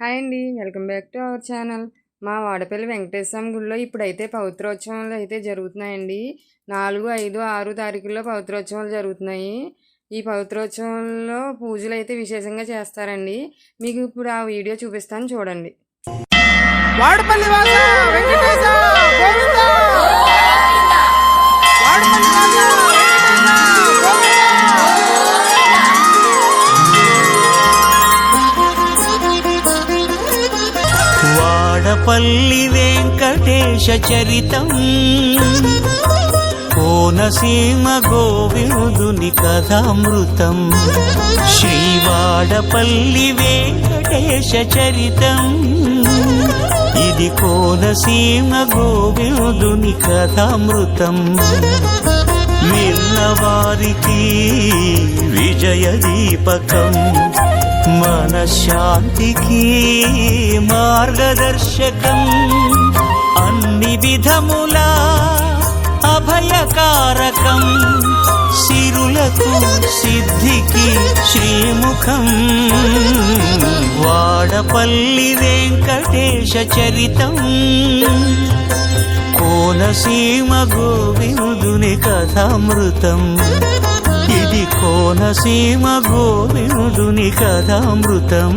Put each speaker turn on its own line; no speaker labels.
Hi అండి, welcome back to our channel. మా వాడపల్లి వెంకటేశ్వర గుడిలో ఇప్పుడైతే పవిత్రోత్సవాలు అయితే జరుగుతున్నాయండి. 4, 5, 6 తారీఖుల్లో పవిత్రోత్సవాలు జరుగుతున్నాయి. ఈ పవిత్రోత్సవంలో పూజలు అయితే విశేషంగా చేస్తారండి. మీకు ఇప్పుడు ఆ వీడియో చూపిస్తాను, చూడండి.
వాడపల్లి
వాడపల్లి వెంకటేశ చరితం, కోనసీమ గోవిందుని కథామృతం. శ్రీవాడపల్లి వెంకటేశ చరితం, ఇది కోనసీమ గోవిందుని కథామృతం. మిన్నవారికి విజయ దీపకం, మనశ్శాంతికి మార్గదర్శకం. అన్ని విధముల అభయకారకం, సిరులకు సిద్ధికి శ్రీముఖం. వాడపల్లి వెంకటేశ చరితం, కోనసీమ గోవిందుని కథామృతం. ఇది కోనసీమ గోవిందుని కథామృతం.